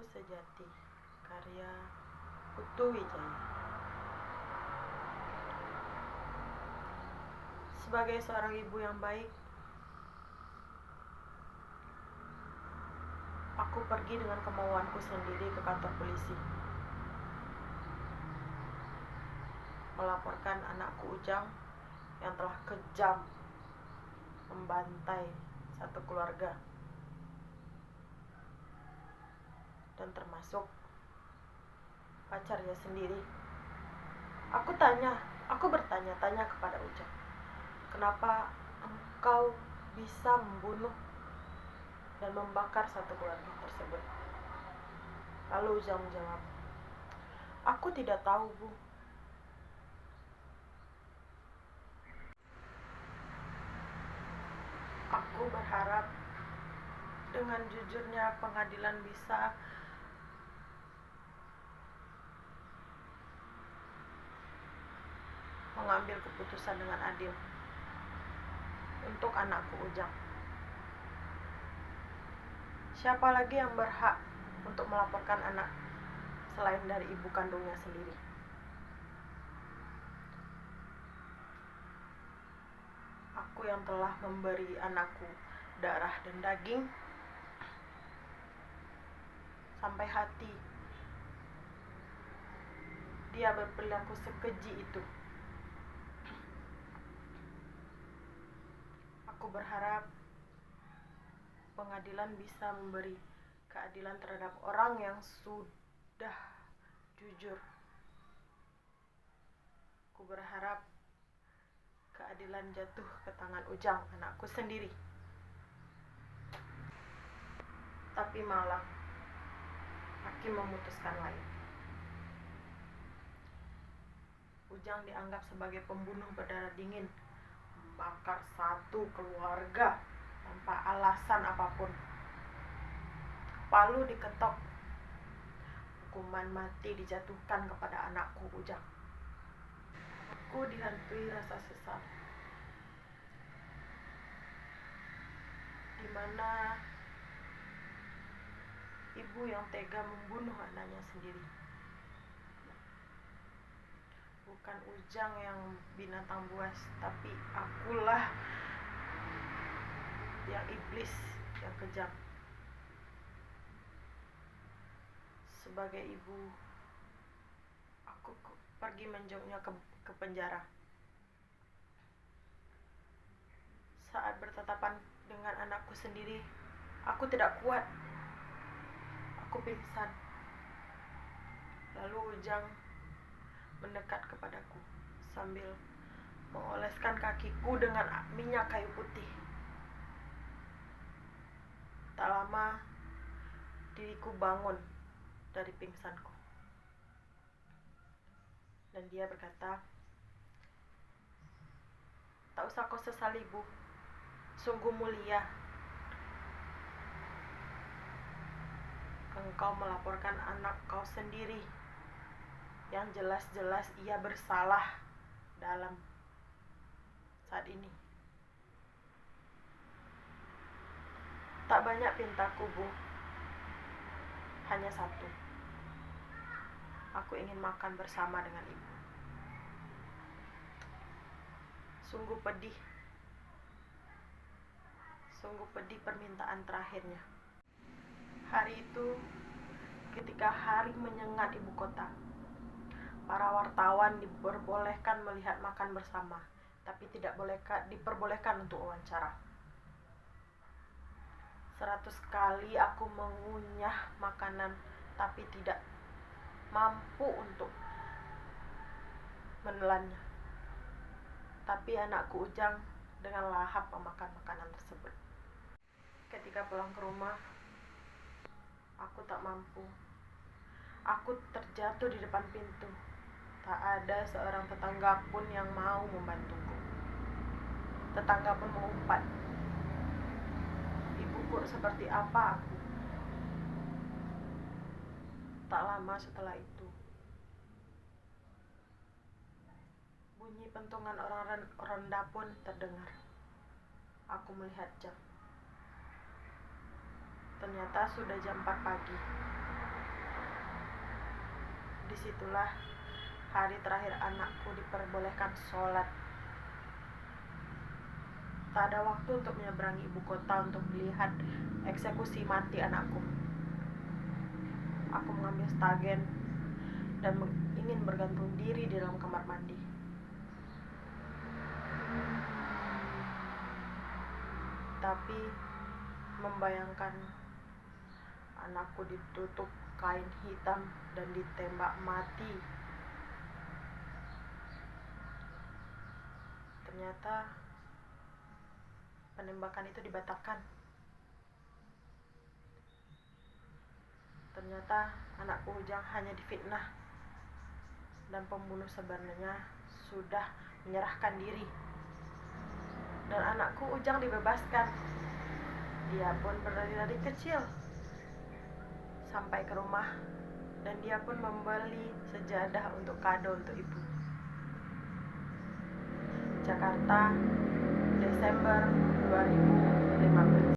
Sejati, karya Putu Wijaya. Sebagai seorang ibu yang baik, aku pergi dengan kemauanku sendiri ke kantor polisi, melaporkan anakku Ujang yang telah kejam membantai satu keluarga, dan termasuk pacarnya sendiri. Aku bertanya-tanya kepada Ujang, kenapa engkau bisa membunuh dan membakar satu keluarga tersebut? Lalu Ujang menjawab, aku tidak tahu, Bu. Aku berharap dengan jujurnya pengadilan bisa mengambil keputusan dengan adil untuk anakku Ujang. Siapa lagi yang berhak untuk melaporkan anak selain dari ibu kandungnya sendiri? Aku yang telah memberi anakku darah dan daging sampai hati. Dia berperilaku sekeji itu. Aku berharap pengadilan bisa memberi keadilan terhadap orang yang sudah jujur. Aku berharap keadilan jatuh ke tangan Ujang, anakku sendiri. Tapi malah hakim memutuskan lain. Ujang dianggap sebagai pembunuh berdarah dingin, membakar satu keluarga tanpa alasan apapun. Palu diketok, hukuman mati dijatuhkan kepada anakku Ujang. Aku dihantui rasa sesal, di mana ibu yang tega membunuh anaknya sendiri. Bukan Ujang yang binatang buas, tapi akulah yang iblis, yang kejam. Sebagai ibu, aku pergi menjauhnya ke penjara. Saat bertatapan dengan anakku sendiri, aku tidak kuat. Aku pingsan. Lalu Ujang mendekat kepadaku sambil mengoleskan kakiku dengan minyak kayu putih. Tak lama diriku bangun dari pingsanku, dan dia berkata, tak usah kau sesali, Bu. Sungguh mulia engkau melaporkan anak kau sendiri yang jelas-jelas ia bersalah dalam saat ini. Tak banyak pintaku, Bu. Hanya satu. Aku ingin makan bersama dengan ibu. Sungguh pedih permintaan terakhirnya. Hari itu, ketika hari menyengat ibu kota, para wartawan diperbolehkan melihat makan bersama, tapi tidak diperbolehkan untuk wawancara. 100 kali aku mengunyah makanan, tapi tidak mampu untuk menelannya. Tapi anakku Ujang dengan lahap memakan makanan tersebut. Ketika pulang ke rumah, aku tak mampu. Aku terjatuh di depan pintu. Tak ada seorang tetangga pun yang mau membantuku. Tetangga pun mengumpat. Ibuku seperti apa aku? Tak lama setelah itu, bunyi pentungan orang ronda pun terdengar. Aku melihat jam. Ternyata sudah jam 4 pagi. Disitulah hari terakhir anakku diperbolehkan sholat. Tak ada waktu untuk menyeberangi ibu kota untuk melihat eksekusi mati anakku. Aku mengambil stagen dan ingin bergantung diri di dalam kamar mandi. Tapi membayangkan anakku ditutup kain hitam dan ditembak mati. Ternyata penembakan itu dibatalkan. Ternyata anakku Ujang hanya difitnah dan pembunuh sebenarnya sudah menyerahkan diri. Dan anakku Ujang dibebaskan. Dia pun berlari dari kecil sampai ke rumah dan dia pun membeli sejadah untuk kado untuk ibu. Jakarta, Desember 2015.